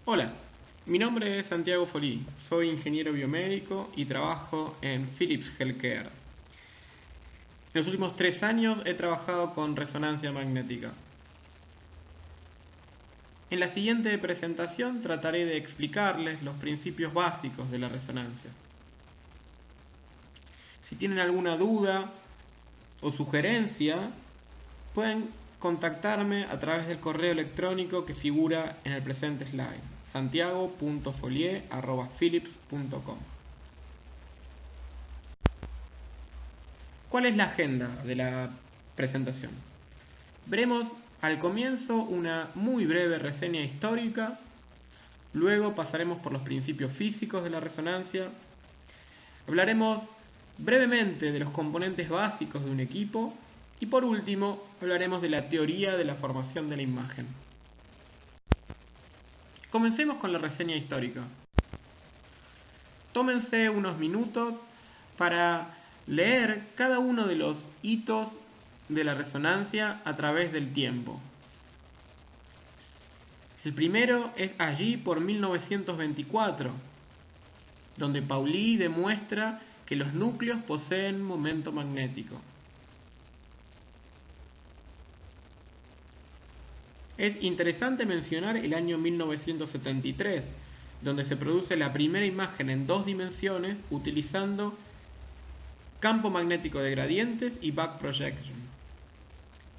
Hola, mi nombre es Santiago Folí, soy ingeniero biomédico y trabajo en Philips Healthcare. En los últimos 3 años he trabajado con resonancia magnética. En la siguiente presentación trataré de explicarles los principios básicos de la resonancia. Si tienen alguna duda o sugerencia, pueden contactarme a través del correo electrónico que figura en el presente slide, santiago.folie@philips.com. ¿Cuál es la agenda de la presentación? Veremos al comienzo una muy breve reseña histórica, luego pasaremos por los principios físicos de la resonancia, hablaremos brevemente de los componentes básicos de un equipo y por último hablaremos de la teoría de la formación de la imagen. Comencemos con la reseña histórica. Tómense unos minutos para leer cada uno de los hitos de la resonancia a través del tiempo. El primero es allí por 1924, donde Pauli demuestra que los núcleos poseen momento magnético. Es interesante mencionar el año 1973, donde se produce la primera imagen en 2 dimensiones utilizando campo magnético de gradientes y back projection.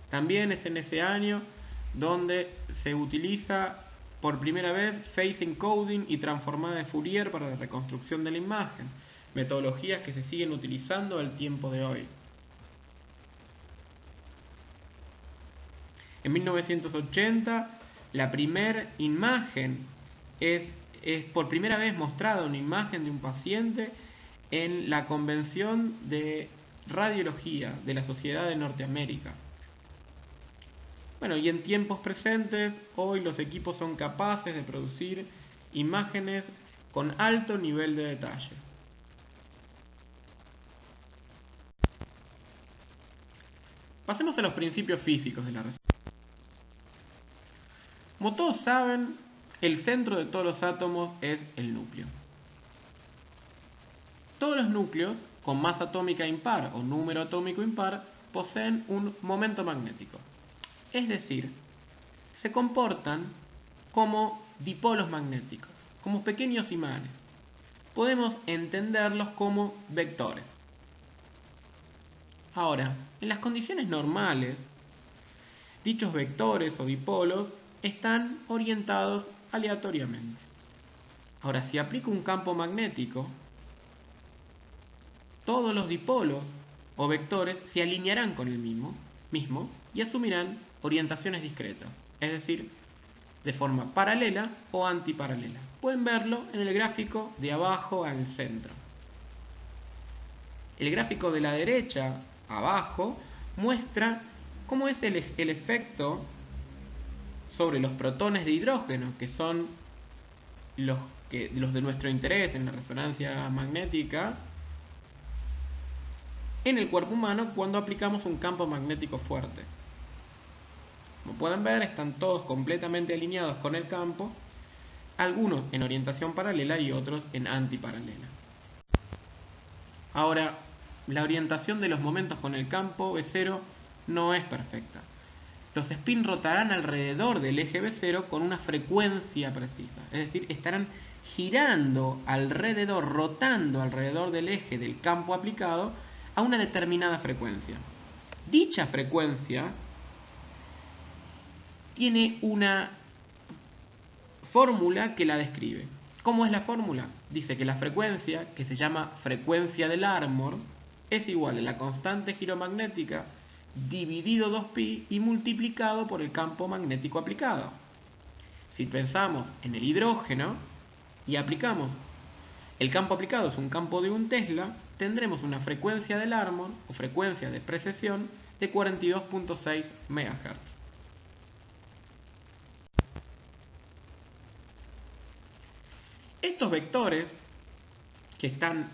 También es en ese año donde se utiliza por primera vez phase encoding y transformada de Fourier para la reconstrucción de la imagen, metodologías que se siguen utilizando al tiempo de hoy. En 1980, la primera imagen es por primera vez mostrada una imagen de un paciente en la Convención de Radiología de la Sociedad de Norteamérica. Bueno, y en tiempos presentes, hoy los equipos son capaces de producir imágenes con alto nivel de detalle. Pasemos a los principios físicos de la resonancia. Como todos saben, el centro de todos los átomos es el núcleo. Todos los núcleos con masa atómica impar o número atómico impar poseen un momento magnético. Es decir, se comportan como dipolos magnéticos, como pequeños imanes. Podemos entenderlos como vectores. Ahora, en las condiciones normales, dichos vectores o dipolos están orientados aleatoriamente. Ahora, si aplico un campo magnético, todos los dipolos o vectores se alinearán con el mismo y asumirán orientaciones discretas, es decir, de forma paralela o antiparalela. Pueden verlo en el gráfico de abajo al centro. El gráfico de la derecha abajo muestra cómo es el efecto sobre los protones de hidrógeno, que son los de nuestro interés en la resonancia magnética, en el cuerpo humano cuando aplicamos un campo magnético fuerte. Como pueden ver, están todos completamente alineados con el campo, algunos en orientación paralela y otros en antiparalela. Ahora, la orientación de los momentos con el campo B0 no es perfecta. Los spin rotarán alrededor del eje B0 con una frecuencia precisa, es decir, estarán girando alrededor, rotando alrededor del eje del campo aplicado a una determinada frecuencia. Dicha frecuencia tiene una fórmula que la describe. ¿Cómo es la fórmula? Dice que la frecuencia, que se llama frecuencia del Larmor, es igual a la constante giromagnética dividido 2pi y multiplicado por el campo magnético aplicado. Si pensamos en el hidrógeno y aplicamos el campo aplicado es un campo de 1 Tesla, tendremos una frecuencia del Larmor o frecuencia de precesión de 42.6 MHz. Estos vectores que están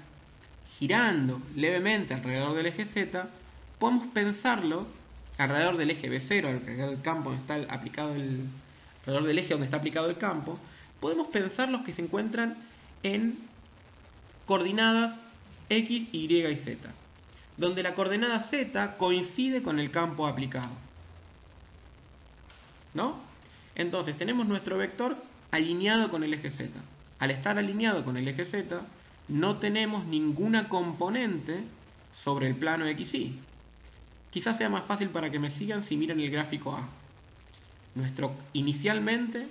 girando levemente alrededor del eje Z, podemos pensarlo alrededor del eje B0, alrededor del campo donde está aplicado alrededor del eje donde está aplicado el campo, podemos pensar los que se encuentran en coordenadas X, Y y Z, donde la coordenada Z coincide con el campo aplicado, ¿no? Entonces tenemos nuestro vector alineado con el eje Z. Al estar alineado con el eje Z, no tenemos ninguna componente sobre el plano XY. Quizás sea más fácil para que me sigan si miran el gráfico A. Inicialmente,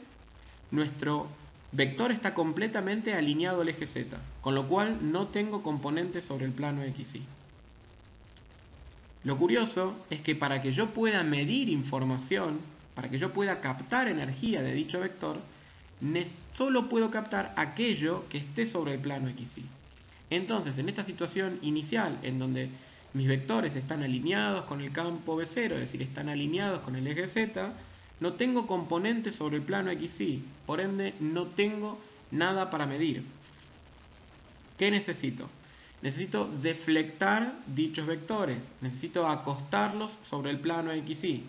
nuestro vector está completamente alineado al eje Z, con lo cual no tengo componentes sobre el plano XY. Lo curioso es que para que yo pueda medir información, para que yo pueda captar energía de dicho vector, solo puedo captar aquello que esté sobre el plano XY. Entonces, en esta situación inicial, en donde mis vectores están alineados con el campo B0, es decir, están alineados con el eje Z, no tengo componentes sobre el plano XY, por ende no tengo nada para medir. ¿Qué necesito? Necesito deflectar dichos vectores, necesito acostarlos sobre el plano XY.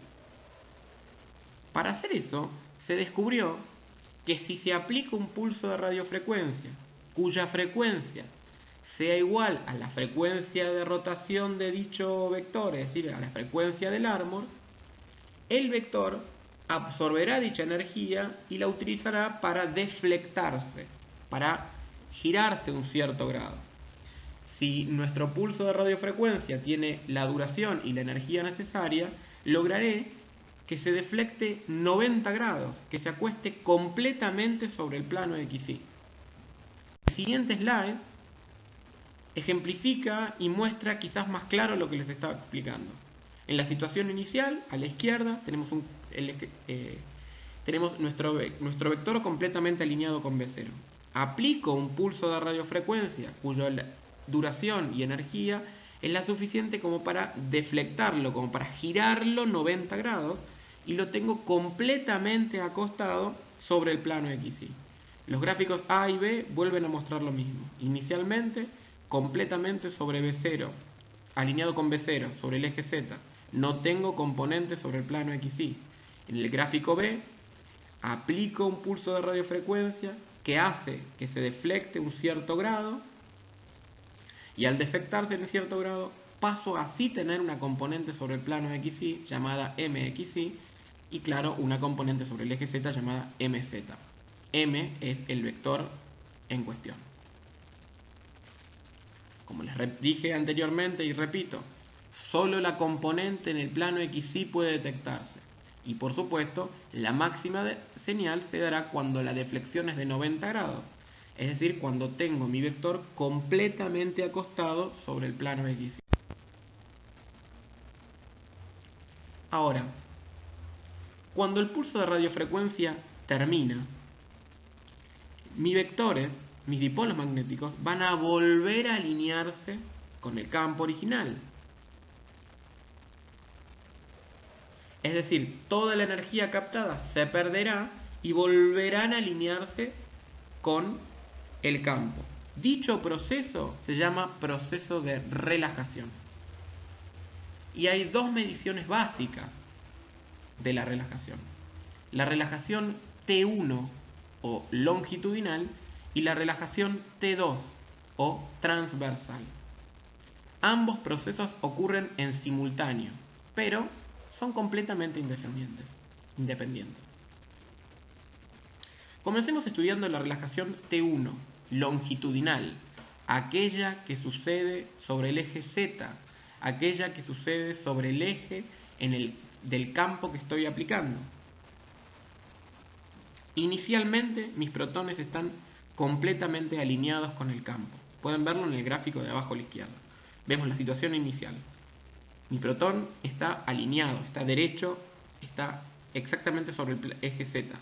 Para hacer eso, se descubrió que si se aplica un pulso de radiofrecuencia, cuya frecuencia sea igual a la frecuencia de rotación de dicho vector, es decir, a la frecuencia del árbol, el vector absorberá dicha energía y la utilizará para deflectarse, para girarse un cierto grado. Si nuestro pulso de radiofrecuencia tiene la duración y la energía necesaria, lograré que se deflecte 90 grados, que se acueste completamente sobre el plano XY. El siguiente slide ejemplifica y muestra quizás más claro lo que les estaba explicando. En la situación inicial, a la izquierda, tenemos nuestro vector completamente alineado con B0. Aplico un pulso de radiofrecuencia cuya duración y energía es la suficiente como para deflectarlo, como para girarlo 90 grados, y lo tengo completamente acostado sobre el plano XY. Los gráficos A y B vuelven a mostrar lo mismo. Inicialmente, completamente sobre B0, alineado con B0, sobre el eje Z. No tengo componentes sobre el plano XY. En el gráfico B, aplico un pulso de radiofrecuencia que hace que se deflecte un cierto grado, y al deflectarse en cierto grado, paso a así tener una componente sobre el plano XY llamada MXY, y claro, una componente sobre el eje Z llamada MZ. M es el vector en cuestión. Como les dije anteriormente y repito, solo la componente en el plano XY puede detectarse. Y por supuesto, la máxima señal se dará cuando la deflexión es de 90 grados. Es decir, cuando tengo mi vector completamente acostado sobre el plano XY. Ahora, cuando el pulso de radiofrecuencia termina, mis vectores, mis dipolos magnéticos, van a volver a alinearse con el campo original. Es decir, toda la energía captada se perderá y volverán a alinearse con el campo. Dicho proceso se llama proceso de relajación. Y hay dos mediciones básicas de la relajación. La relajación T1 o longitudinal y la relajación T2 o transversal. Ambos procesos ocurren en simultáneo, pero son completamente independientes. Comencemos estudiando la relajación T1 longitudinal, aquella que sucede sobre el eje Z, aquella que sucede sobre el eje del campo que estoy aplicando. Inicialmente mis protones están completamente alineados con el campo. Pueden verlo en el gráfico de abajo a la izquierda. Vemos la situación inicial. Mi protón está alineado, está derecho, está exactamente sobre el eje Z.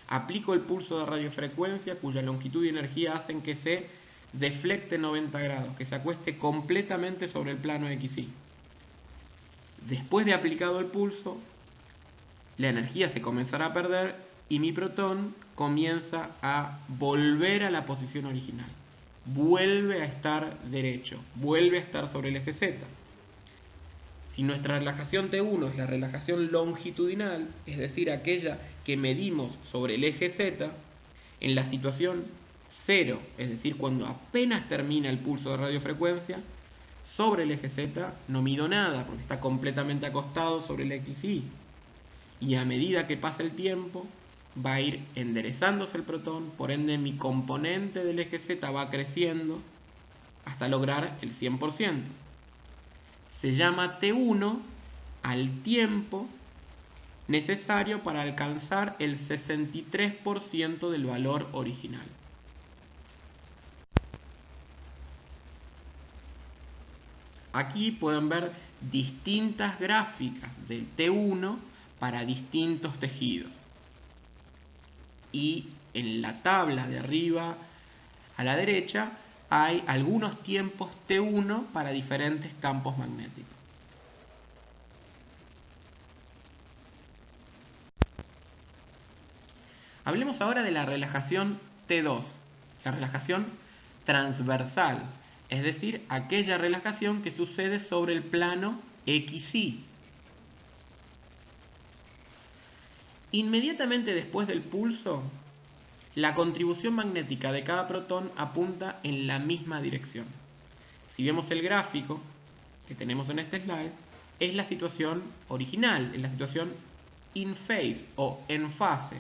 Aplico el pulso de radiofrecuencia cuya longitud y energía hacen que se deflecte 90 grados, que se acueste completamente sobre el plano XY. Después de aplicado el pulso, la energía se comenzará a perder y mi protón comienza a volver a la posición original. Vuelve a estar derecho, vuelve a estar sobre el eje Z. Si nuestra relajación T1 es la relajación longitudinal, es decir, aquella que medimos sobre el eje Z, En la situación 0, es decir, cuando apenas termina el pulso de radiofrecuencia, sobre el eje Z no mido nada porque está completamente acostado sobre el XY. Y a medida que pasa el tiempo, va a ir enderezándose el protón, por ende mi componente del eje Z va creciendo hasta lograr el 100%. Se llama T1 al tiempo necesario para alcanzar el 63% del valor original. Aquí pueden ver distintas gráficas del T1 para distintos tejidos. Y en la tabla de arriba a la derecha hay algunos tiempos T1 para diferentes campos magnéticos. Hablemos ahora de la relajación T2, la relajación transversal, es decir, aquella relajación que sucede sobre el plano XY. Inmediatamente después del pulso, la contribución magnética de cada protón apunta en la misma dirección. Si vemos el gráfico que tenemos en este slide, es la situación original, es la situación in phase o en fase.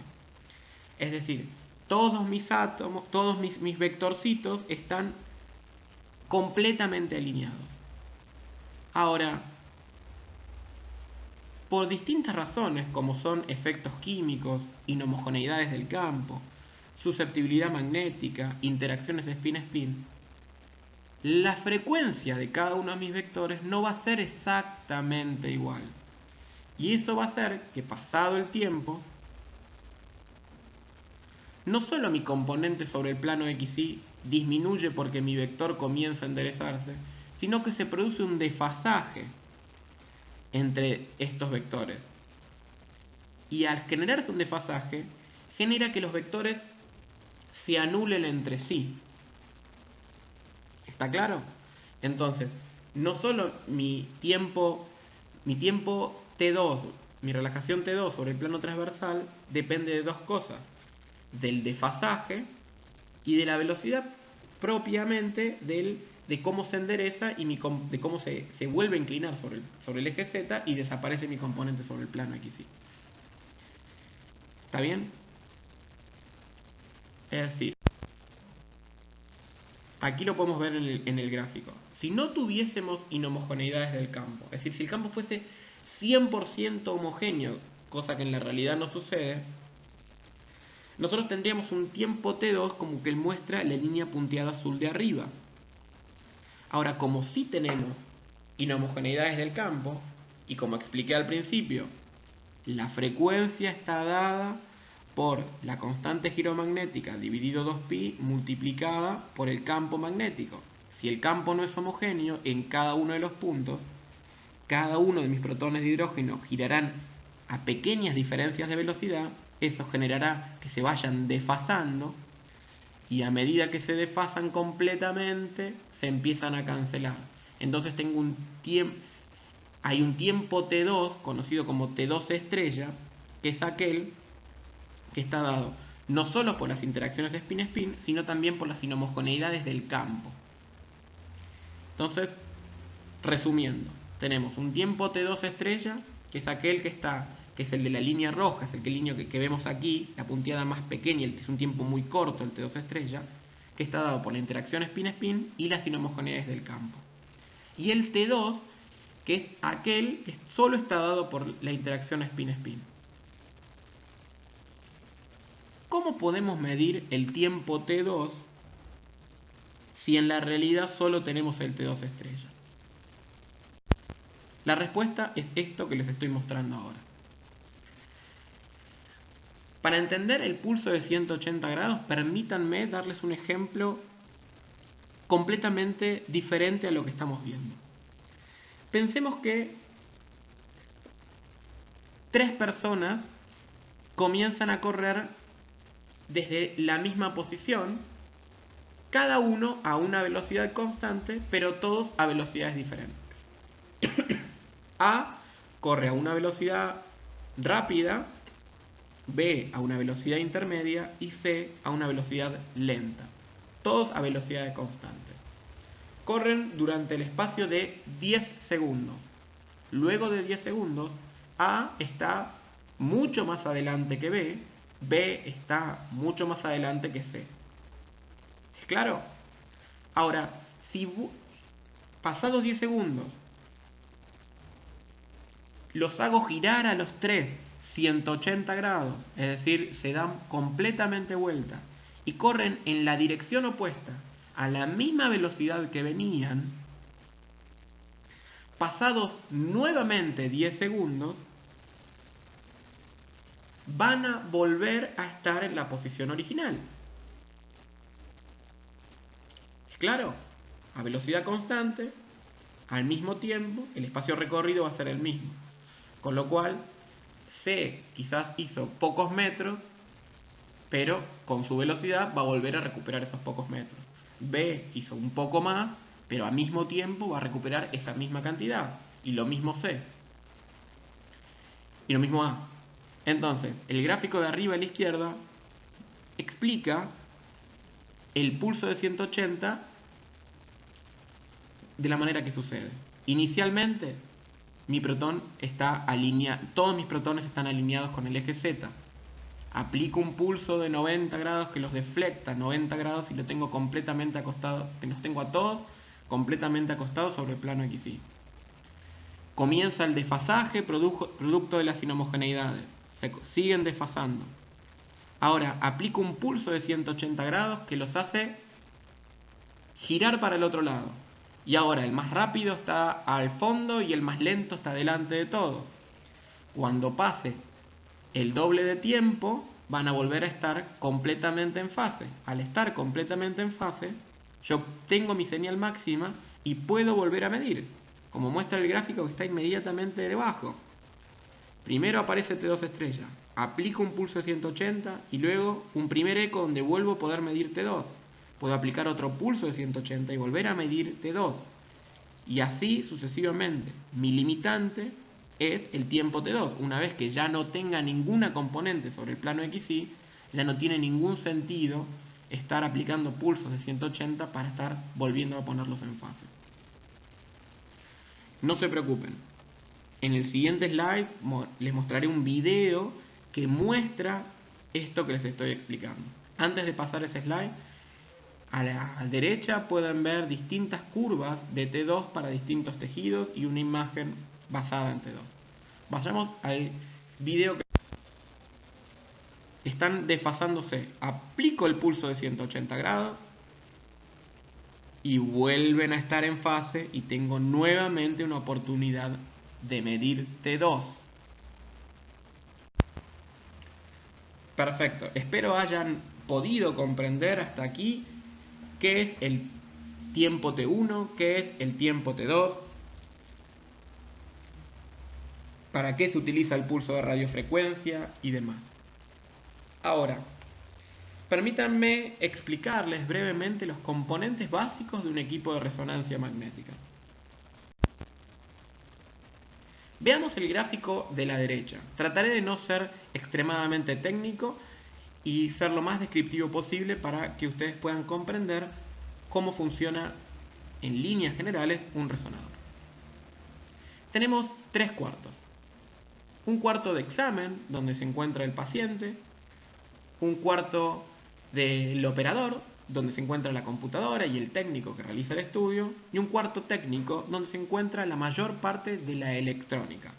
Es decir, todos mis átomos, todos mis vectorcitos están completamente alineados. Ahora, por distintas razones, como son efectos químicos, inhomogeneidades del campo, susceptibilidad magnética, interacciones spin-spin, la frecuencia de cada uno de mis vectores no va a ser exactamente igual. Y eso va a hacer que, pasado el tiempo, no solo mi componente sobre el plano XY disminuye porque mi vector comienza a enderezarse, sino que se produce un desfasaje entre estos vectores. Y al generarse un desfasaje, genera que los vectores se anulen entre sí. ¿Está claro? Entonces, no solo mi tiempo T2, mi relajación T2 sobre el plano transversal depende de dos cosas: del desfasaje y de la velocidad propiamente de cómo se endereza y de cómo se vuelve a inclinar sobre el eje Z y desaparece mi componente sobre el plano XY. ¿Está bien? Es decir, aquí lo podemos ver en el gráfico. Si no tuviésemos inhomogeneidades del campo, es decir, si el campo fuese 100% homogéneo, cosa que en la realidad no sucede, nosotros tendríamos un tiempo T2 como que muestra la línea punteada azul de arriba. Ahora, como sí tenemos inhomogeneidades del campo, y como expliqué al principio, la frecuencia está dada por la constante giromagnética dividido 2pi multiplicada por el campo magnético. Si el campo no es homogéneo en cada uno de los puntos, cada uno de mis protones de hidrógeno girarán a pequeñas diferencias de velocidad. Eso generará que se vayan desfasando, y a medida que se desfasan completamente se empiezan a cancelar. Entonces hay un tiempo T2 conocido como T2 estrella, que es aquel que está dado no solo por las interacciones spin-spin, sino también por las inhomogeneidades del campo. Entonces, resumiendo, tenemos un tiempo T2 estrella, que es aquel que es el de la línea roja, es el línea que vemos aquí, la punteada más pequeña, es un tiempo muy corto, el T2 estrella, que está dado por la interacción spin-spin y las inhomogeneidades del campo. Y el T2, que es aquel que solo está dado por la interacción spin-spin. ¿Cómo podemos medir el tiempo T2 si en la realidad solo tenemos el T2 estrella? La respuesta es esto que les estoy mostrando ahora. Para entender el pulso de 180 grados, permítanme darles un ejemplo completamente diferente a lo que estamos viendo. Pensemos que 3 personas comienzan a correr desde la misma posición, cada uno a una velocidad constante, pero todos a velocidades diferentes. A corre a una velocidad rápida B a una velocidad intermedia y C a una velocidad lenta. Todos a velocidad constante. Corren durante el espacio de 10 segundos. Luego de 10 segundos, A está mucho más adelante que B está mucho más adelante que C. ¿Es claro? Ahora, si pasados 10 segundos los hago girar a los tres 180 grados, es decir, se dan completamente vuelta y corren en la dirección opuesta a la misma velocidad que venían, pasados nuevamente 10 segundos, van a volver a estar en la posición original. ¿Es claro? A velocidad constante, al mismo tiempo, el espacio recorrido va a ser el mismo. Con lo cual, C quizás hizo pocos metros, pero con su velocidad va a volver a recuperar esos pocos metros. B hizo un poco más, pero al mismo tiempo va a recuperar esa misma cantidad. Y lo mismo C. Y lo mismo A. Entonces, el gráfico de arriba a la izquierda explica el pulso de 180 de la manera que sucede. Inicialmente, mi protón está alineado, todos mis protones están alineados con el eje Z. Aplico un pulso de 90 grados que los deflecta 90 grados y lo tengo completamente acostado, que los tengo a todos completamente acostados sobre el plano XY. Comienza el desfasaje producto de las inhomogeneidades. Se siguen desfasando. Ahora aplico un pulso de 180 grados que los hace girar para el otro lado. Y ahora el más rápido está al fondo y el más lento está delante de todo. Cuando pase el doble de tiempo, van a volver a estar completamente en fase. Al estar completamente en fase, yo tengo mi señal máxima y puedo volver a medir, como muestra el gráfico que está inmediatamente debajo. Primero aparece T2 estrella, aplico un pulso de 180 y luego un primer eco donde vuelvo a poder medir T2. Puedo aplicar otro pulso de 180 y volver a medir T2. Y así sucesivamente. Mi limitante es el tiempo T2. Una vez que ya no tenga ninguna componente sobre el plano XY, ya no tiene ningún sentido estar aplicando pulsos de 180 para estar volviendo a ponerlos en fase. No se preocupen. En el siguiente slide les mostraré un video que muestra esto que les estoy explicando. Antes de pasar ese slide, a la derecha pueden ver distintas curvas de T2 para distintos tejidos y una imagen basada en T2. Vayamos al video que están desfasándose. Aplico el pulso de 180 grados y vuelven a estar en fase y tengo nuevamente una oportunidad de medir T2. Perfecto, espero hayan podido comprender hasta aquí qué es el tiempo T1, qué es el tiempo T2, para qué se utiliza el pulso de radiofrecuencia y demás. Ahora, permítanme explicarles brevemente los componentes básicos de un equipo de resonancia magnética. Veamos el gráfico de la derecha. Trataré de no ser extremadamente técnico y ser lo más descriptivo posible para que ustedes puedan comprender cómo funciona en líneas generales un resonador. Tenemos tres cuartos. Un cuarto de examen, donde se encuentra el paciente. Un cuarto del operador, donde se encuentra la computadora y el técnico que realiza el estudio. Y un cuarto técnico, donde se encuentra la mayor parte de la electrónica.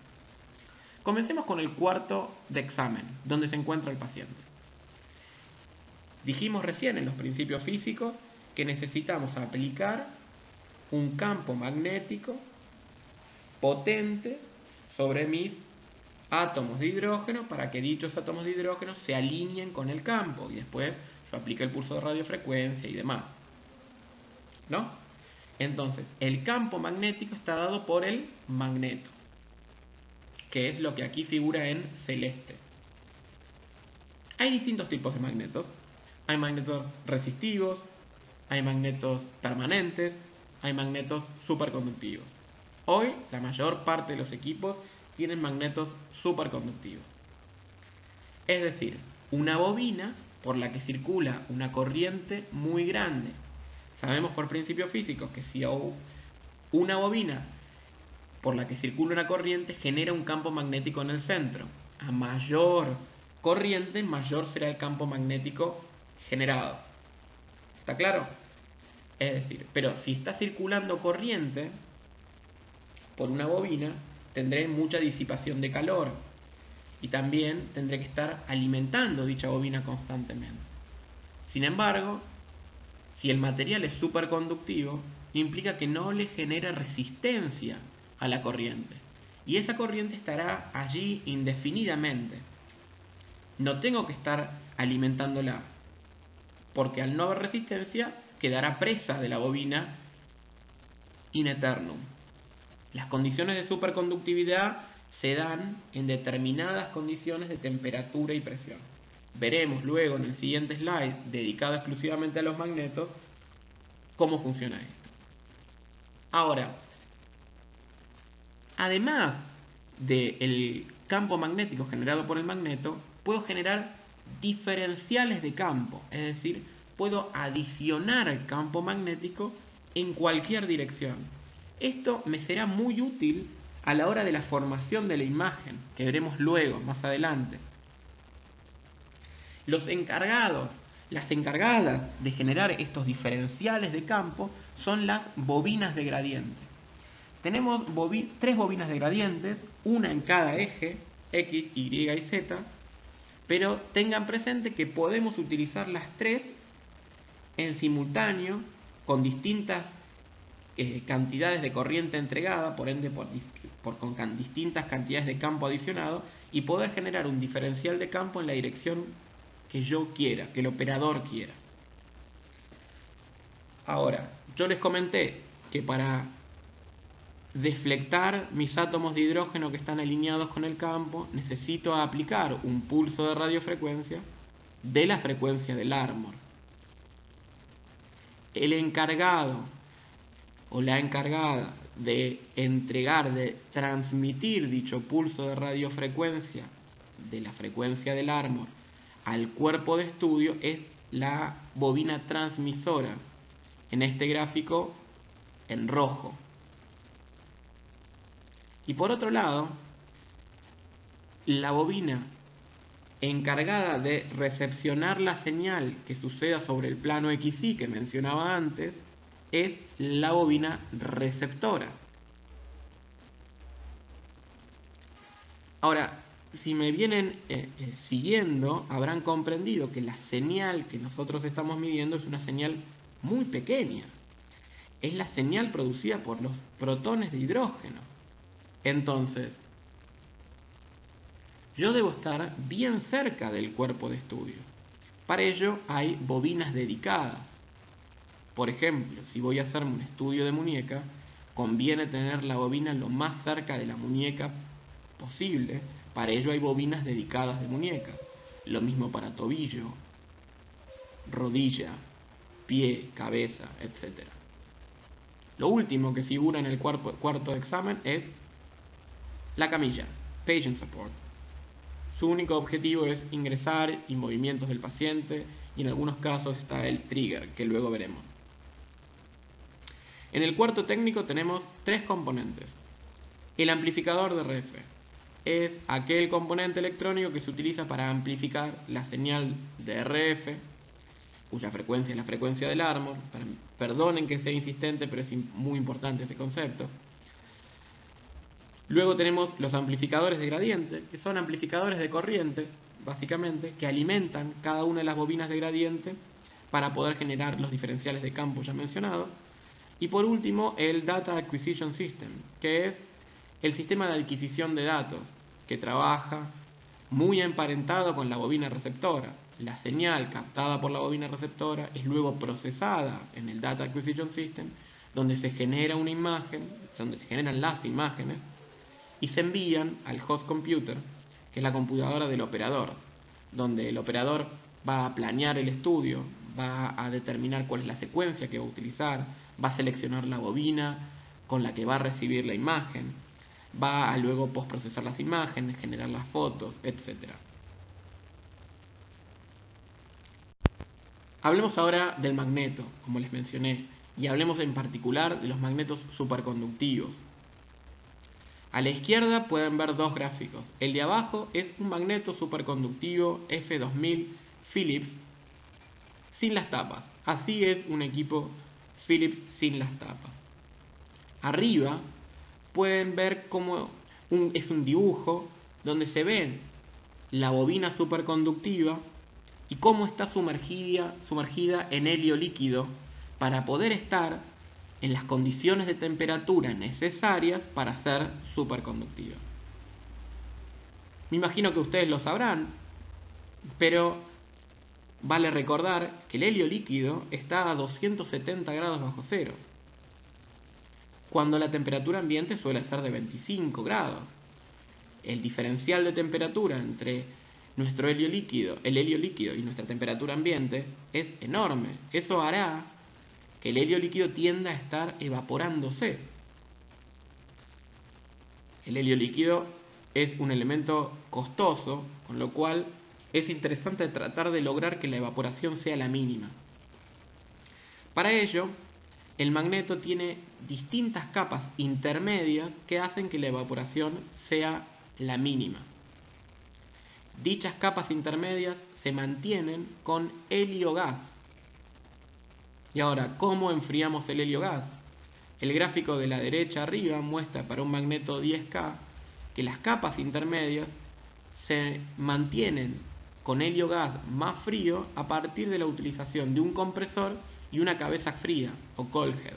Comencemos con el cuarto de examen, donde se encuentra el paciente. Dijimos recién en los principios físicos que necesitamos aplicar un campo magnético potente sobre mis átomos de hidrógeno para que dichos átomos de hidrógeno se alineen con el campo y después yo aplique el pulso de radiofrecuencia y demás. ¿No? Entonces, el campo magnético está dado por el magneto, que es lo que aquí figura en celeste. Hay distintos tipos de magnetos. Hay magnetos resistivos, hay magnetos permanentes, hay magnetos superconductivos. Hoy, la mayor parte de los equipos tienen magnetos superconductivos. Es decir, una bobina por la que circula una corriente muy grande. Sabemos por principios físicos que si una bobina por la que circula una corriente genera un campo magnético en el centro. A mayor corriente, mayor será el campo magnético generado. ¿Está claro? Es decir, pero si está circulando corriente por una bobina, tendré mucha disipación de calor y también tendré que estar alimentando dicha bobina constantemente. Sin embargo, si el material es superconductivo, implica que no le genera resistencia a la corriente. Y esa corriente estará allí indefinidamente. No tengo que estar alimentándola, porque al no haber resistencia, quedará presa de la bobina in eternum. Las condiciones de superconductividad se dan en determinadas condiciones de temperatura y presión. Veremos luego en el siguiente slide, dedicado exclusivamente a los magnetos, cómo funciona esto. Ahora, además del campo magnético generado por el magneto, puedo generar diferenciales de campo, es decir, puedo adicionar el campo magnético en cualquier dirección. Esto me será muy útil a la hora de la formación de la imagen, que veremos luego, más adelante. Las encargadas de generar estos diferenciales de campo son las bobinas de gradiente. Tenemos tres bobinas de gradientes, una en cada eje, X, Y y Z, pero tengan presente que podemos utilizar las tres en simultáneo con distintas cantidades de corriente entregada, por ende con distintas cantidades de campo adicionado, y poder generar un diferencial de campo en la dirección que yo quiera, que el operador quiera. Ahora, yo les comenté que para deflectar mis átomos de hidrógeno que están alineados con el campo, necesito aplicar un pulso de radiofrecuencia de la frecuencia del Larmor. El encargado o la encargada de transmitir dicho pulso de radiofrecuencia de la frecuencia del Larmor al cuerpo de estudio es la bobina transmisora, en este gráfico en rojo. Y por otro lado, la bobina encargada de recepcionar la señal que suceda sobre el plano XY que mencionaba antes es la bobina receptora. Ahora, si me vienen siguiendo, habrán comprendido que la señal que nosotros estamos midiendo es una señal muy pequeña. Es la señal producida por los protones de hidrógeno. Entonces, yo debo estar bien cerca del cuerpo de estudio. Para ello hay bobinas dedicadas. Por ejemplo, si voy a hacerme un estudio de muñeca, conviene tener la bobina lo más cerca de la muñeca posible. Para ello hay bobinas dedicadas de muñeca. Lo mismo para tobillo, rodilla, pie, cabeza, etc. Lo último que figura en el cuarto examen es la camilla, patient support. Su único objetivo es ingresar y movimientos del paciente, y en algunos casos está el trigger, que luego veremos. En el cuarto técnico tenemos tres componentes. El amplificador de RF es aquel componente electrónico que se utiliza para amplificar la señal de RF, cuya frecuencia es la frecuencia del Larmor. Perdonen que sea insistente, pero es muy importante ese concepto. Luego tenemos los amplificadores de gradiente, que son amplificadores de corriente, básicamente, que alimentan cada una de las bobinas de gradiente para poder generar los diferenciales de campo ya mencionados. Y por último, el Data Acquisition System, que es el sistema de adquisición de datos, que trabaja muy emparentado con la bobina receptora. La señal captada por la bobina receptora es luego procesada en el Data Acquisition System, donde se genera una imagen, donde se generan las imágenes, y se envían al host computer, que es la computadora del operador, donde el operador va a planear el estudio, va a determinar cuál es la secuencia que va a utilizar, va a seleccionar la bobina con la que va a recibir la imagen, va a luego postprocesar las imágenes, generar las fotos, etc. Hablemos ahora del magneto, como les mencioné, y hablemos en particular de los magnetos superconductivos. A la izquierda pueden ver dos gráficos. El de abajo es un magneto superconductivo F2000 Philips sin las tapas. Así es un equipo Philips sin las tapas. Arriba pueden ver cómo es un dibujo donde se ve la bobina superconductiva y cómo está sumergida en helio líquido para poder estar en las condiciones de temperatura necesarias para ser superconductiva. Me imagino que ustedes lo sabrán, pero vale recordar que el helio líquido está a 270 grados bajo cero, cuando la temperatura ambiente suele ser de 25 grados. El diferencial de temperatura entre nuestro helio líquido, el helio líquido y nuestra temperatura ambiente es enorme. Eso hará que el helio líquido tienda a estar evaporándose. El helio líquido es un elemento costoso, con lo cual es interesante tratar de lograr que la evaporación sea la mínima. Para ello, el magneto tiene distintas capas intermedias que hacen que la evaporación sea la mínima. Dichas capas intermedias se mantienen con helio gas. Y ahora, ¿cómo enfriamos el helio gas? El gráfico de la derecha arriba muestra para un magneto 10K que las capas intermedias se mantienen con helio gas más frío a partir de la utilización de un compresor y una cabeza fría o cold head.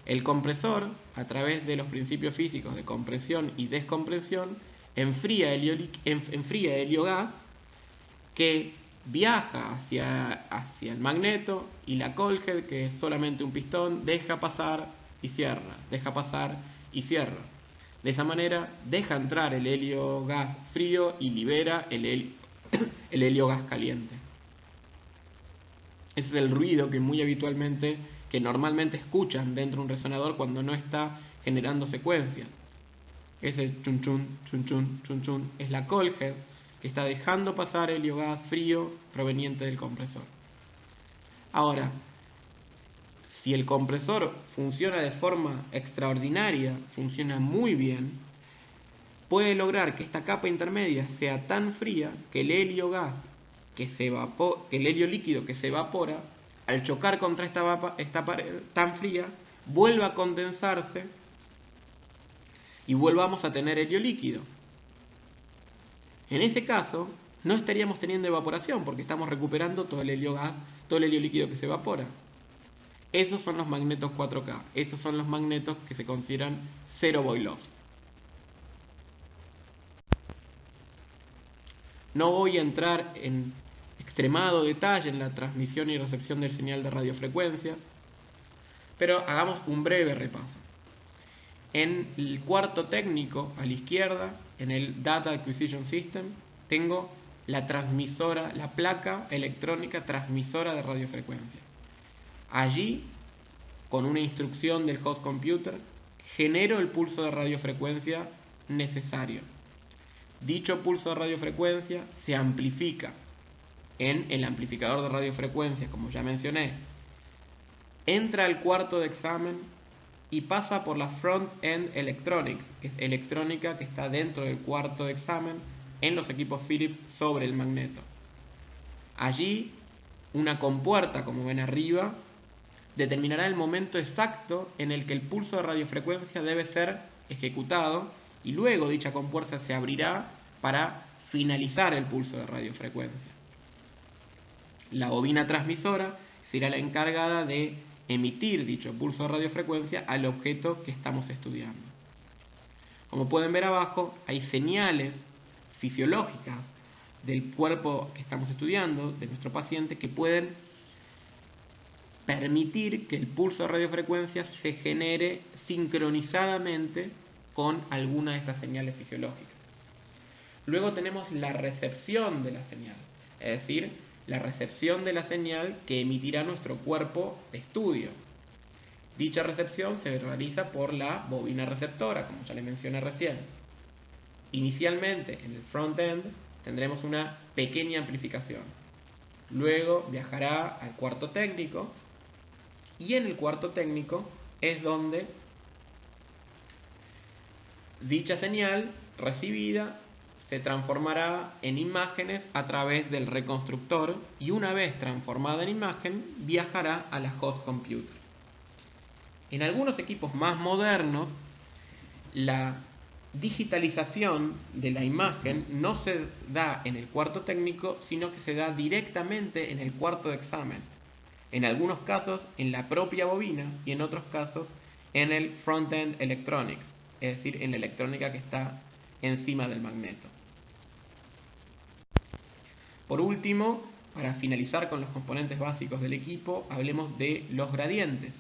El compresor, a través de los principios físicos de compresión y descompresión, enfría helio gas que viaja hacia el magneto, y la cold head, que es solamente un pistón, deja pasar y cierra, deja pasar y cierra. De esa manera deja entrar el helio gas frío y libera el helio gas caliente. Ese es el ruido que normalmente escuchan dentro de un resonador cuando no está generando secuencias. Ese chun chun, chun chun, chun chun, es la cold head que está dejando pasar helio gas frío proveniente del compresor. Ahora, si el compresor funciona de forma extraordinaria, funciona muy bien, puede lograr que esta capa intermedia sea tan fría que el helio líquido que se evapora, al chocar contra esta pared tan fría, vuelva a condensarse y volvamos a tener helio líquido. En ese caso, no estaríamos teniendo evaporación porque estamos recuperando todo el helio líquido que se evapora. Esos son los magnetos 4K, esos son los magnetos que se consideran zero boil-off. No voy a entrar en extremado detalle en la transmisión y recepción del señal de radiofrecuencia, pero hagamos un breve repaso. En el cuarto técnico, a la izquierda, en el Data Acquisition System, tengo la transmisora, la placa electrónica transmisora de radiofrecuencia. Allí, con una instrucción del host computer, genero el pulso de radiofrecuencia necesario. Dicho pulso de radiofrecuencia se amplifica en el amplificador de radiofrecuencia, como ya mencioné. Entra al cuarto de examen y pasa por la front-end electronics, que es electrónica que está dentro del cuarto de examen en los equipos Philips sobre el magneto. Allí, una compuerta, como ven arriba, determinará el momento exacto en el que el pulso de radiofrecuencia debe ser ejecutado, y luego dicha compuerta se abrirá para finalizar el pulso de radiofrecuencia. La bobina transmisora será la encargada de emitir dicho pulso de radiofrecuencia al objeto que estamos estudiando. Como pueden ver abajo, hay señales fisiológicas del cuerpo que estamos estudiando, de nuestro paciente, que pueden permitir que el pulso de radiofrecuencia se genere sincronizadamente con alguna de estas señales fisiológicas. Luego tenemos la recepción de la señal, es decir, la recepción de la señal que emitirá nuestro cuerpo de estudio. Dicha recepción se realiza por la bobina receptora, como ya le mencioné recién. Inicialmente, en el front-end, tendremos una pequeña amplificación. luego viajará al cuarto técnico, y en el cuarto técnico es donde dicha señal recibida se transformará en imágenes a través del reconstructor, y una vez transformada en imagen viajará a la host computer. En algunos equipos más modernos, la digitalización de la imagen no se da en el cuarto técnico, sino que se da directamente en el cuarto de examen. En algunos casos en la propia bobina, y en otros casos en el front-end electronics, es decir, en la electrónica que está encima del magneto. Por último, para finalizar con los componentes básicos del equipo, hablemos de los gradientes.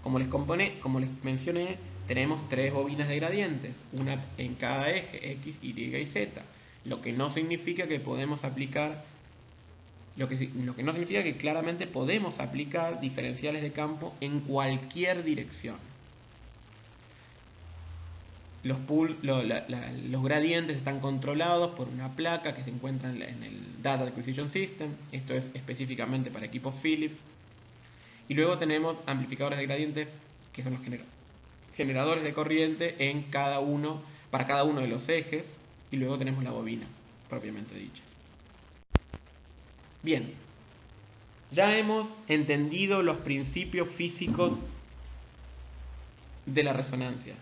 Como les mencioné, tenemos 3 bobinas de gradientes, una en cada eje, X, Y y Z, lo que no significa que podemos aplicar, lo que no significa que claramente podemos aplicar diferenciales de campo en cualquier dirección. Los gradientes están controlados por una placa que se encuentra en el Data Acquisition System, esto es específicamente para equipos Philips. Y luego tenemos amplificadores de gradientes, que son los generadores de corriente para cada uno de los ejes, y luego tenemos la bobina propiamente dicha. Bien, ya hemos entendido los principios físicos de la resonancia.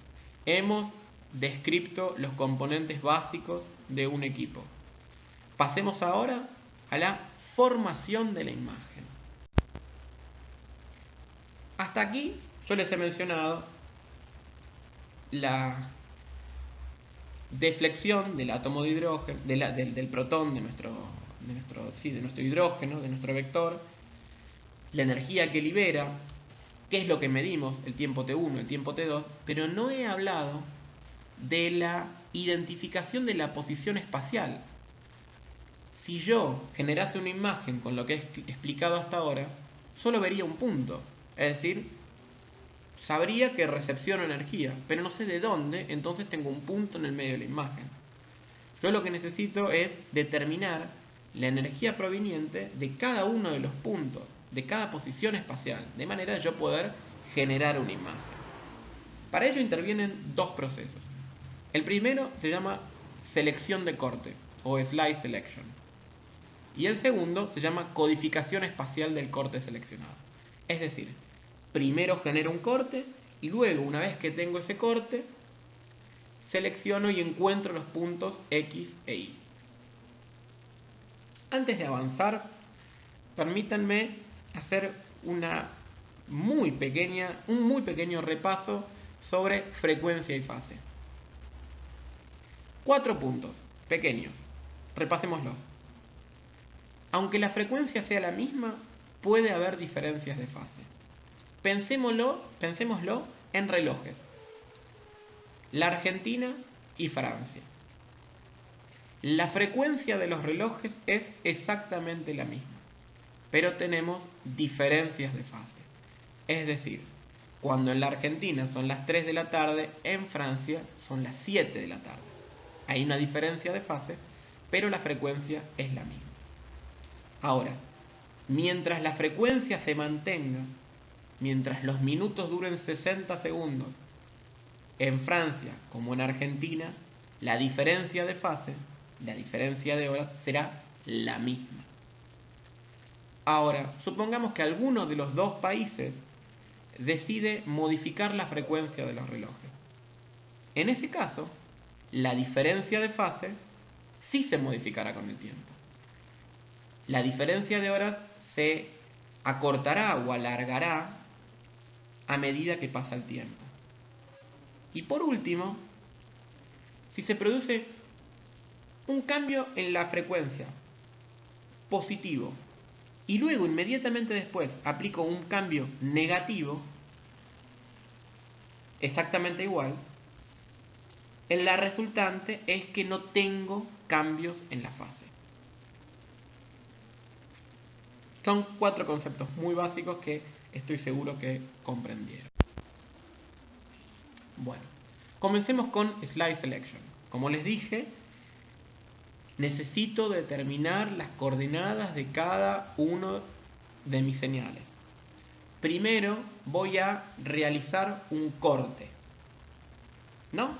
Hemos descrito los componentes básicos de un equipo. Pasemos ahora a la formación de la imagen. Hasta aquí yo les he mencionado la deflexión del átomo de hidrógeno, del protón de nuestro hidrógeno, de nuestro vector, la energía que libera, qué es lo que medimos, el tiempo T1, el tiempo T2, pero no he hablado de la identificación de la posición espacial. Si yo generase una imagen con lo que he explicado hasta ahora, solo vería un punto, es decir, sabría que recepciono energía, pero no sé de dónde, entonces tengo un punto en el medio de la imagen. Yo lo que necesito es determinar la energía proveniente de cada uno de los puntos, de cada posición espacial, de manera de yo poder generar una imagen. Para ello intervienen 2 procesos. El primero se llama selección de corte, o slice selection, y el segundo se llama codificación espacial del corte seleccionado. Es decir, primero genero un corte, y luego, una vez que tengo ese corte, selecciono y encuentro los puntos X e Y. Antes de avanzar, permítanme hacer un muy pequeño repaso sobre frecuencia y fase. 4 puntos pequeños, repasémoslos. Aunque la frecuencia sea la misma, puede haber diferencias de fase. Pensémoslo en relojes. La Argentina y Francia. La frecuencia de los relojes es exactamente la misma, pero tenemos diferencias de fase. Es decir, cuando en la Argentina son las 3 de la tarde, en Francia son las 7 de la tarde. Hay una diferencia de fase, pero la frecuencia es la misma. Ahora, mientras la frecuencia se mantenga, mientras los minutos duren 60 segundos, en Francia como en Argentina, la diferencia de fase, la diferencia de horas, será la misma. Ahora, supongamos que alguno de los 2 países decide modificar la frecuencia de los relojes. En ese caso, la diferencia de fase sí se modificará con el tiempo. La diferencia de horas se acortará o alargará a medida que pasa el tiempo. Y por último, si se produce un cambio en la frecuencia positivo y luego inmediatamente después aplico un cambio negativo exactamente igual, la resultante es que no tengo cambios en la fase. Son 4 conceptos muy básicos que estoy seguro que comprendieron. Bueno, comencemos con Slice Selection. Como les dije, necesito determinar las coordenadas de cada uno de mis señales. Primero voy a realizar un corte, ¿no?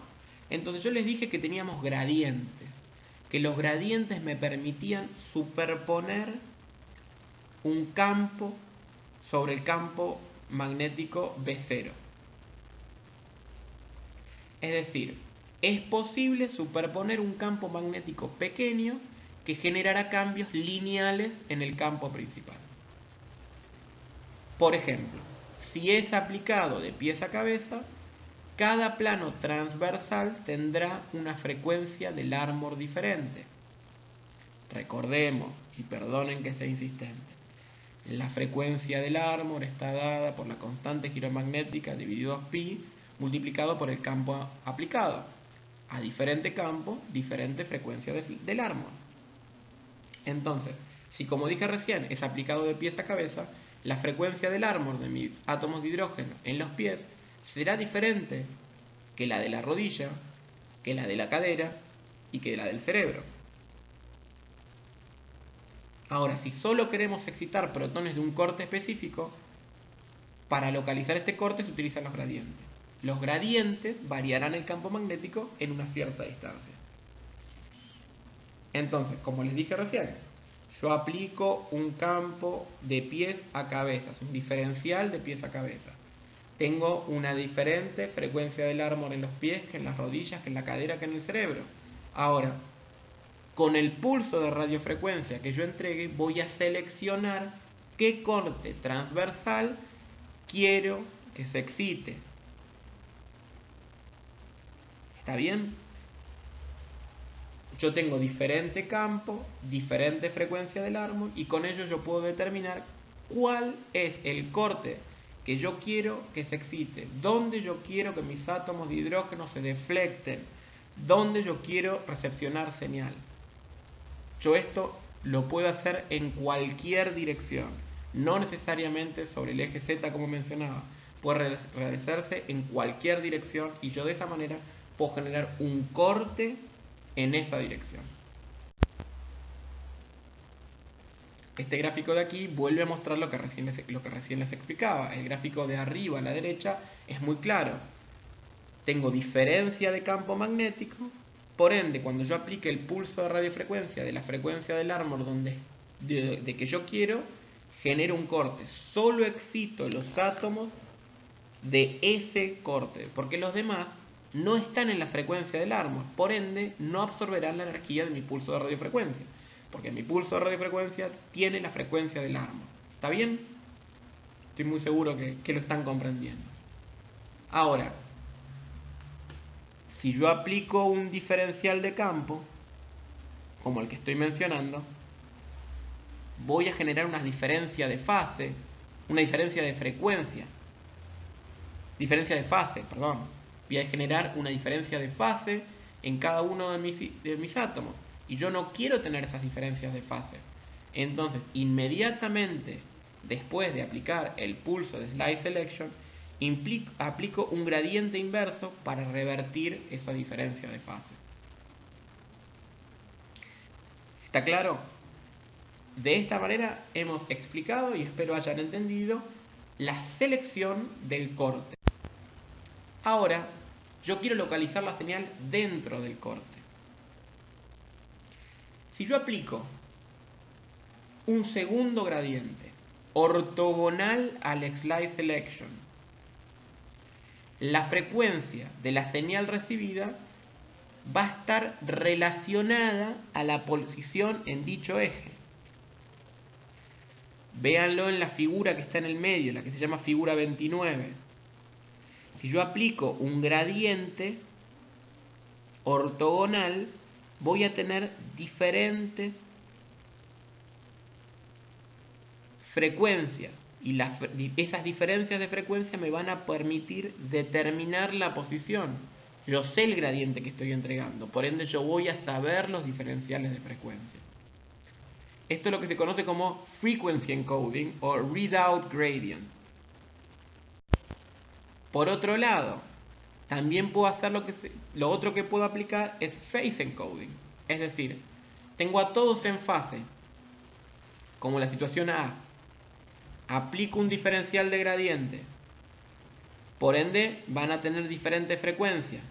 Entonces yo les dije que teníamos gradientes, que los gradientes me permitían superponer un campo sobre el campo magnético B0. Es decir, es posible superponer un campo magnético pequeño que generará cambios lineales en el campo principal. Por ejemplo, si es aplicado de pies a cabeza, cada plano transversal tendrá una frecuencia de Larmor diferente. Recordemos, y perdonen que sea insistente, la frecuencia del Larmor está dada por la constante giromagnética dividido pi multiplicado por el campo aplicado. A diferente campo, diferente frecuencia del Larmor. Entonces, si como dije recién es aplicado de pies a cabeza, la frecuencia del Larmor de mis átomos de hidrógeno en los pies será diferente que la de la rodilla, que la de la cadera y que la del cerebro. Ahora, si solo queremos excitar protones de un corte específico, para localizar este corte se utilizan los gradientes. Los gradientes variarán el campo magnético en una cierta distancia. Entonces, como les dije recién, yo aplico un campo de pies a cabeza, un diferencial de pies a cabeza. Tengo una diferente frecuencia del Larmor en los pies que en las rodillas, que en la cadera, que en el cerebro. Ahora, con el pulso de radiofrecuencia que yo entregue, voy a seleccionar qué corte transversal quiero que se excite. ¿Está bien? Yo tengo diferente campo, diferente frecuencia del Larmor, y con ello yo puedo determinar cuál es el corte que yo quiero que se excite, dónde yo quiero que mis átomos de hidrógeno se deflecten, dónde yo quiero recepcionar señal. Yo esto lo puedo hacer en cualquier dirección, no necesariamente sobre el eje Z como mencionaba, puede realizarse en cualquier dirección y yo de esa manera puedo generar un corte en esa dirección. Este gráfico de aquí vuelve a mostrar lo que recién les explicaba. El gráfico de arriba a la derecha es muy claro. Tengo diferencia de campo magnético, por ende, cuando yo aplique el pulso de radiofrecuencia de la frecuencia del Larmor de que yo quiero, genero un corte. Solo excito los átomos de ese corte, porque los demás no están en la frecuencia del Larmor, por ende no absorberán la energía de mi pulso de radiofrecuencia, porque mi pulso de radiofrecuencia tiene la frecuencia del Larmor. ¿Está bien? Estoy muy seguro que lo están comprendiendo. Ahora, si yo aplico un diferencial de campo, como el que estoy mencionando, voy a generar una diferencia de fase, una diferencia de frecuencia, voy a generar una diferencia de fase en cada uno de mis átomos, y yo no quiero tener esas diferencias de fase. Entonces, inmediatamente después de aplicar el pulso de Slide Selection, aplico un gradiente inverso para revertir esa diferencia de fase. ¿Está claro? De esta manera hemos explicado, y espero hayan entendido, la selección del corte. Ahora, yo quiero localizar la señal dentro del corte. Si yo aplico un segundo gradiente ortogonal al Slide Selection, la frecuencia de la señal recibida va a estar relacionada a la posición en dicho eje. Véanlo en la figura que está en el medio, la que se llama figura 29. Si yo aplico un gradiente ortogonal, voy a tener diferentes frecuencias, y esas diferencias de frecuencia me van a permitir determinar la posición. Yo sé el gradiente que estoy entregando, por ende yo voy a saber los diferenciales de frecuencia. Esto es lo que se conoce como frequency encoding o readout gradient. Por otro lado, también puedo hacer lo otro que puedo aplicar es phase encoding, es decir, tengo a todos en fase, como la situación A, aplico un diferencial de gradiente, por ende van a tener diferentes frecuencias,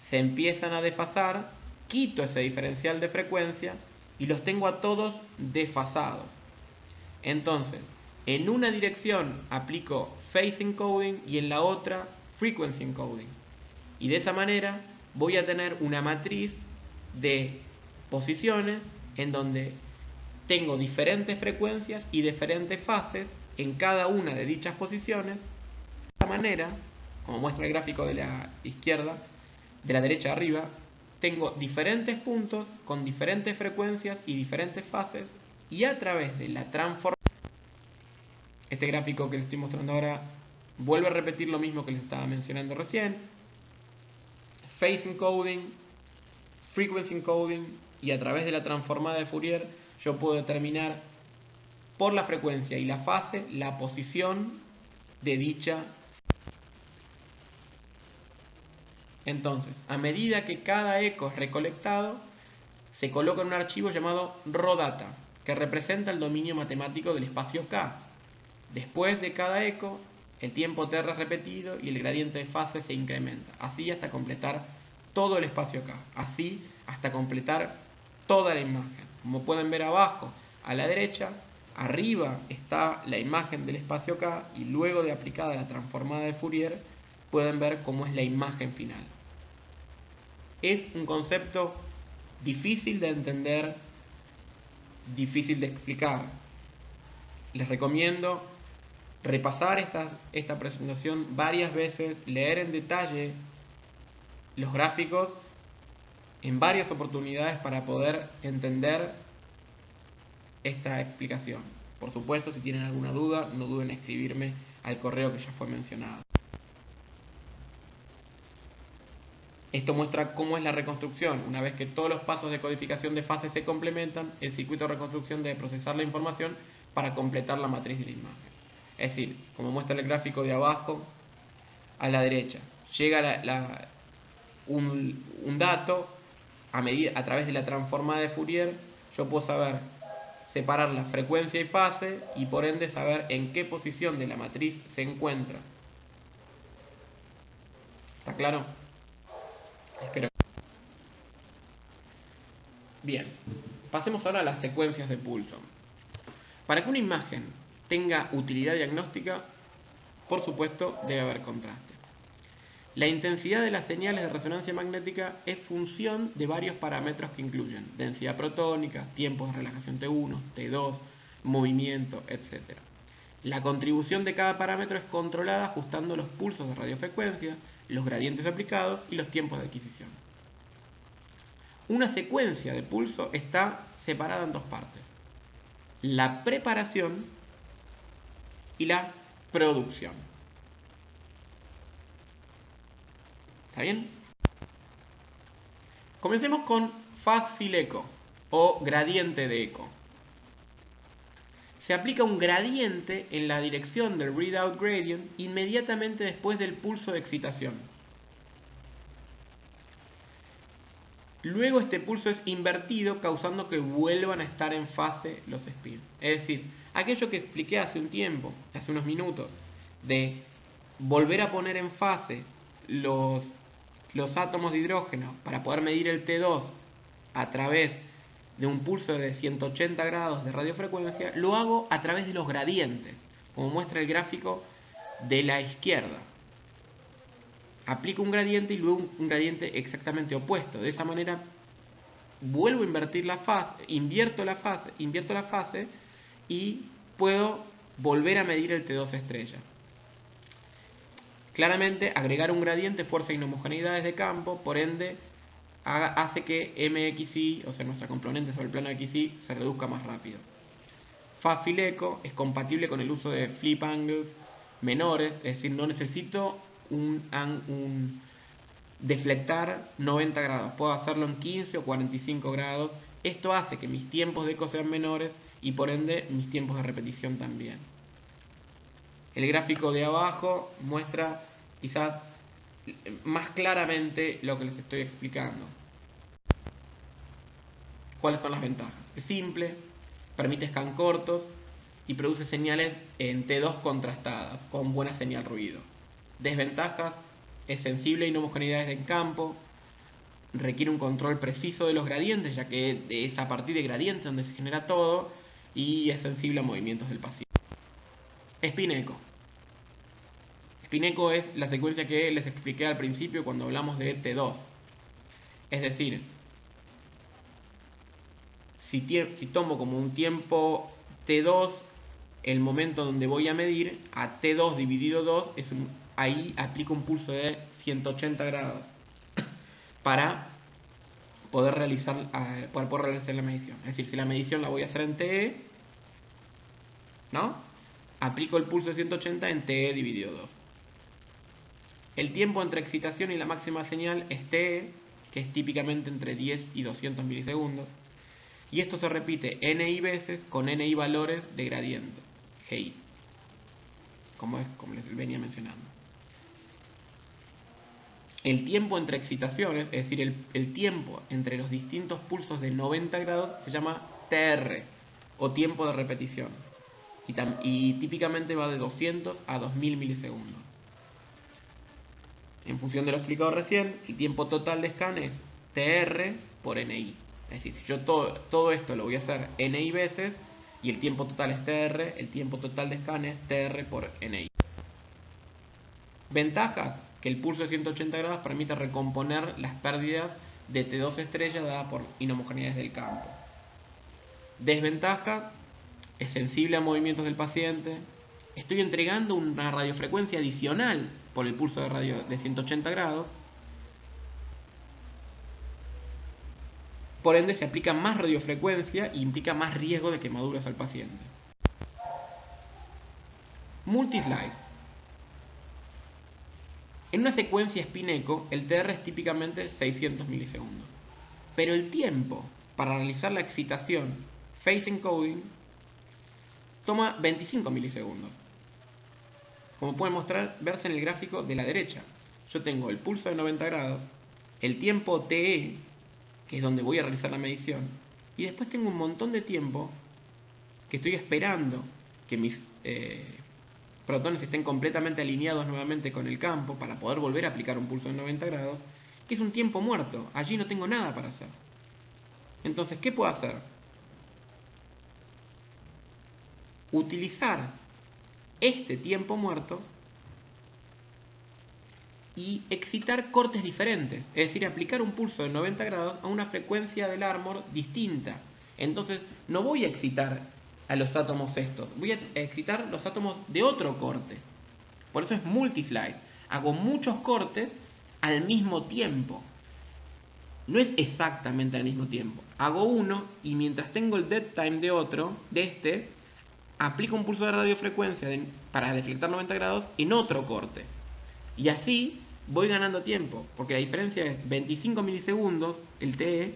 se empiezan a desfasar, quito ese diferencial de frecuencia y los tengo a todos desfasados. Entonces, en una dirección aplico phase encoding y en la otra frequency encoding. Y de esa manera voy a tener una matriz de posiciones en donde tengo diferentes frecuencias y diferentes fases en cada una de dichas posiciones. De esta manera, como muestra el gráfico de la izquierda, de la derecha arriba, tengo diferentes puntos con diferentes frecuencias y diferentes fases, y a través de la transformación, este gráfico que les estoy mostrando ahora vuelve a repetir lo mismo que les estaba mencionando recién: phase encoding, frequency encoding, y a través de la transformada de Fourier yo puedo determinar por la frecuencia y la fase la posición de dicha. Entonces, a medida que cada eco es recolectado, se coloca en un archivo llamado raw data, que representa el dominio matemático del espacio K. Después de cada eco, el tiempo T es repetido y el gradiente de fase se incrementa, así hasta completar todo el espacio K, así hasta completar toda la imagen. Como pueden ver abajo, a la derecha, arriba está la imagen del espacio K, y luego de aplicada la transformada de Fourier, pueden ver cómo es la imagen final. Es un concepto difícil de entender, difícil de explicar. Les recomiendo repasar esta presentación varias veces, leer en detalle los gráficos en varias oportunidades para poder entender esta explicación. Por supuesto, si tienen alguna duda, no duden en escribirme al correo que ya fue mencionado. Esto muestra cómo es la reconstrucción. Una vez que todos los pasos de codificación de fases se complementan, el circuito de reconstrucción debe procesar la información para completar la matriz de la imagen. Es decir, como muestra el gráfico de abajo a la derecha, llega un dato, a través de la transformada de Fourier, yo puedo saber separar la frecuencia y fase, y por ende saber en qué posición de la matriz se encuentra. ¿Está claro? Espero. Bien, pasemos ahora a las secuencias de pulso. Para que una imagen tenga utilidad diagnóstica, por supuesto, debe haber contraste. La intensidad de las señales de resonancia magnética es función de varios parámetros que incluyen densidad protónica, tiempos de relajación T1, T2, movimiento, etc. La contribución de cada parámetro es controlada ajustando los pulsos de radiofrecuencia, los gradientes aplicados y los tiempos de adquisición. Una secuencia de pulso está separada en dos partes: la preparación y la producción. ¿Está bien? Comencemos con phase fill echo o gradiente de eco. Se aplica un gradiente en la dirección del readout gradient inmediatamente después del pulso de excitación. Luego este pulso es invertido, causando que vuelvan a estar en fase los spins. Es decir, aquello que expliqué hace un tiempo, hace unos minutos, de volver a poner en fase los átomos de hidrógeno para poder medir el T2 a través de un pulso de 180 grados de radiofrecuencia, lo hago a través de los gradientes, como muestra el gráfico de la izquierda. Aplico un gradiente y luego un gradiente exactamente opuesto. De esa manera vuelvo a invertir la fase, invierto la fase y puedo volver a medir el T2 estrella. Claramente, agregar un gradiente fuerza inhomogeneidades de campo, por ende hace que MXY, o sea nuestra componente sobre el plano XY, se reduzca más rápido. Phase fill echo es compatible con el uso de flip angles menores, es decir, no necesito deflectar 90 grados, puedo hacerlo en 15 o 45 grados. Esto hace que mis tiempos de eco sean menores y por ende mis tiempos de repetición también. El gráfico de abajo muestra quizás más claramente lo que les estoy explicando. ¿Cuáles son las ventajas? Es simple, permite scan cortos y produce señales en T2 contrastadas, con buena señal ruido. Desventajas: es sensible a inhomogeneidades en campo, requiere un control preciso de los gradientes, ya que es a partir de gradientes donde se genera todo, y es sensible a movimientos del paciente. Spin echo. Spin echo es la secuencia que les expliqué al principio cuando hablamos de T2. Es decir, si tomo como un tiempo T2 el momento donde voy a medir, a T2 dividido 2, ahí aplico un pulso de 180 grados para poder realizar la medición. Es decir, si la medición la voy a hacer en TE, ¿no? Aplico el pulso de 180 en TE dividido 2. El tiempo entre excitación y la máxima señal es TE, que es típicamente entre 10 y 200 milisegundos. Y esto se repite NI veces con NI valores de gradiente, GI, como les venía mencionando. El tiempo entre excitaciones, es decir, el tiempo entre los distintos pulsos de 90 grados, se llama TR, o tiempo de repetición. Y típicamente va de 200 a 2000 milisegundos. En función de lo explicado recién, el tiempo total de scan es TR por NI. Es decir, si yo todo esto lo voy a hacer NI veces, y el tiempo total es TR, el tiempo total de scan es TR por NI. Ventajas: que el pulso de 180 grados permite recomponer las pérdidas de T2 estrella dadas por inhomogeneidades del campo. Desventajas: es sensible a movimientos del paciente. Estoy entregando una radiofrecuencia adicional por el pulso de radio de 180 grados. Por ende, se aplica más radiofrecuencia e implica más riesgo de quemaduras al paciente. Multislice. En una secuencia spin echo, el TR es típicamente 600 milisegundos. Pero el tiempo para realizar la excitación phase encoding toma 25 milisegundos. Como pueden verse en el gráfico de la derecha, yo tengo el pulso de 90 grados, el tiempo TE, que es donde voy a realizar la medición, y después tengo un montón de tiempo que estoy esperando que mis protones estén completamente alineados nuevamente con el campo para poder volver a aplicar un pulso de 90 grados, que es un tiempo muerto. Allí no tengo nada para hacer. Entonces, ¿qué puedo hacer? Utilizar este tiempo muerto y excitar cortes diferentes, es decir, aplicar un pulso de 90 grados a una frecuencia del Armor distinta. Entonces no voy a excitar a los átomos estos, voy a excitar los átomos de otro corte. Por eso es multislice. Hago muchos cortes al mismo tiempo. No es exactamente al mismo tiempo. Hago uno y mientras tengo el dead time de otro, aplico un pulso de radiofrecuencia para deflectar 90 grados en otro corte. Y así voy ganando tiempo, porque la diferencia es 25 milisegundos, el TE,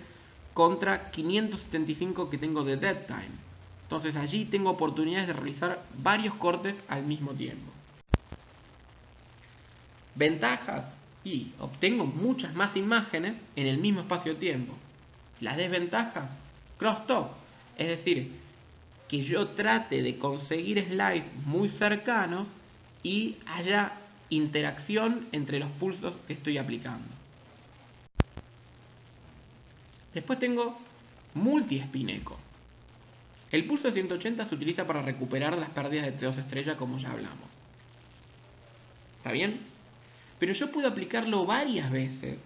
contra 575 que tengo de dead time. Entonces allí tengo oportunidades de realizar varios cortes al mismo tiempo. Ventajas: y obtengo muchas más imágenes en el mismo espacio-tiempo. Las desventajas: crosstalk, es decir, que yo trate de conseguir slides muy cercanos y haya interacción entre los pulsos que estoy aplicando. Después tengo multi-spin echo. El pulso de 180 se utiliza para recuperar las pérdidas de T2 estrella, como ya hablamos. ¿Está bien? Pero yo puedo aplicarlo varias veces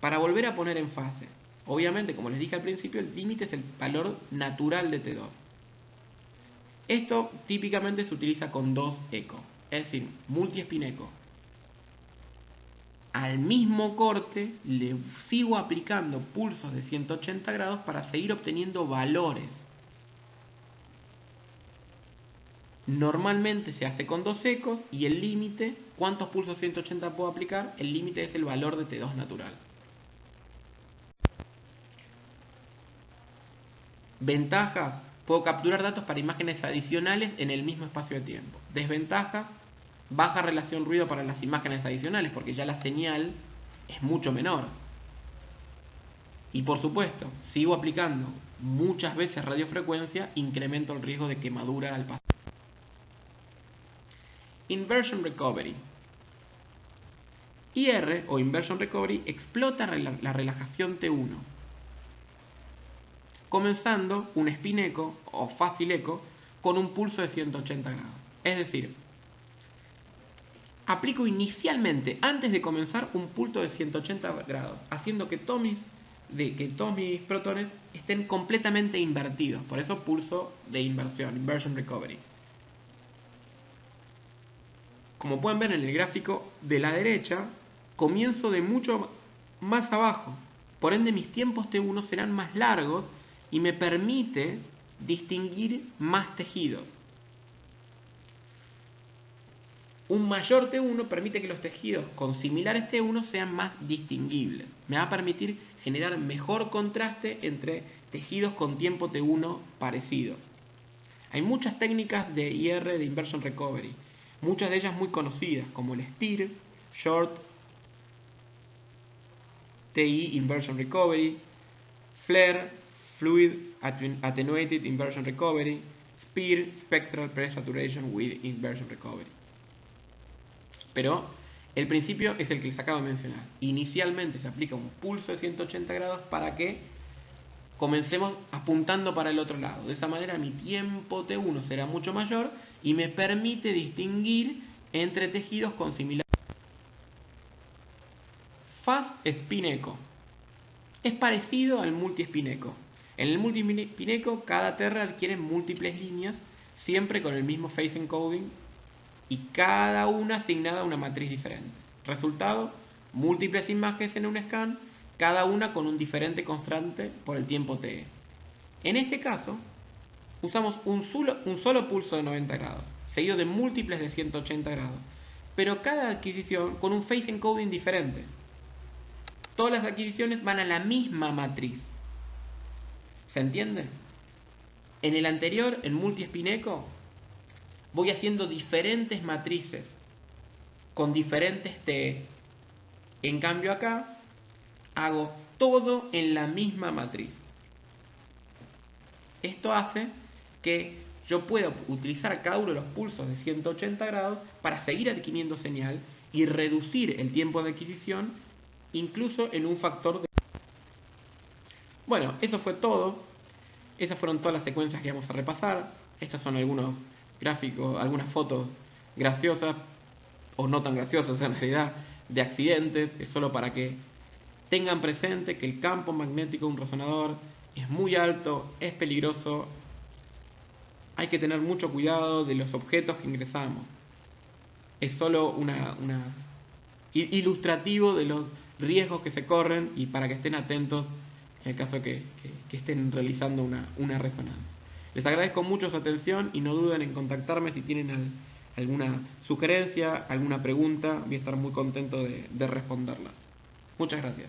para volver a poner en fase. Obviamente, como les dije al principio, el límite es el valor natural de T2. Esto típicamente se utiliza con 2 eco, es decir, multi-spin echo. Al mismo corte le sigo aplicando pulsos de 180 grados para seguir obteniendo valores. Normalmente se hace con 2 ecos y el límite, ¿cuántos pulsos 180 puedo aplicar? El límite es el valor de T2 natural. Ventajas: puedo capturar datos para imágenes adicionales en el mismo espacio de tiempo. Desventajas: baja relación ruido para las imágenes adicionales, porque ya la señal es mucho menor. Y por supuesto, sigo aplicando muchas veces radiofrecuencia, incremento el riesgo de quemadura al paciente. Inversion Recovery. IR o Inversion Recovery explota la relajación T1, comenzando un spin echo o fácil echo con un pulso de 180 grados. Es decir, aplico inicialmente, antes de comenzar, un pulso de 180 grados, haciendo que todos mis protones estén completamente invertidos. Por eso pulso de inversión, Inversion Recovery. Como pueden ver en el gráfico de la derecha, comienzo de mucho más abajo. Por ende, mis tiempos T1 serán más largos y me permite distinguir más tejidos. Un mayor T1 permite que los tejidos con similares T1 sean más distinguibles. Me va a permitir generar mejor contraste entre tejidos con tiempo T1 parecido. Hay muchas técnicas de IR de Inversion Recovery, muchas de ellas muy conocidas, como el STIR, Short TI Inversion Recovery, FLAIR, Fluid Attenuated Inversion Recovery, SPIR, Spectral Pressure Saturation with Inversion Recovery. Pero el principio es el que les acabo de mencionar. Inicialmente se aplica un pulso de 180 grados para que comencemos apuntando para el otro lado. De esa manera mi tiempo T1 será mucho mayor y me permite distinguir entre tejidos con similares. Fast Spin Echo. Es parecido al Multi-Spin Echo. En el Multi-Spin Echo cada TR adquiere múltiples líneas, siempre con el mismo phase encoding y cada una asignada a una matriz diferente. Resultado, múltiples imágenes en un scan, cada una con un diferente constante por el tiempo TE. En este caso, usamos un solo pulso de 90 grados, seguido de múltiples de 180 grados, pero cada adquisición con un phase encoding diferente. Todas las adquisiciones van a la misma matriz. ¿Se entiende? En el anterior, en Multi-Spin Echo, voy haciendo diferentes matrices con diferentes TE. En cambio acá, hago todo en la misma matriz. Esto hace que yo pueda utilizar cada uno de los pulsos de 180 grados para seguir adquiriendo señal y reducir el tiempo de adquisición, incluso en un factor de... Bueno, eso fue todo. Esas fueron todas las secuencias que vamos a repasar. Estas son algunos gráficos, algunas fotos graciosas o no tan graciosas en realidad de accidentes. Es solo para que tengan presente que el campo magnético de un resonador es muy alto, es peligroso. Hay que tener mucho cuidado de los objetos que ingresamos. Es solo una ilustrativo de los riesgos que se corren y para que estén atentos en el caso que estén realizando una resonancia. Les agradezco mucho su atención y no duden en contactarme si tienen alguna sugerencia, alguna pregunta. Voy a estar muy contento de responderla. Muchas gracias.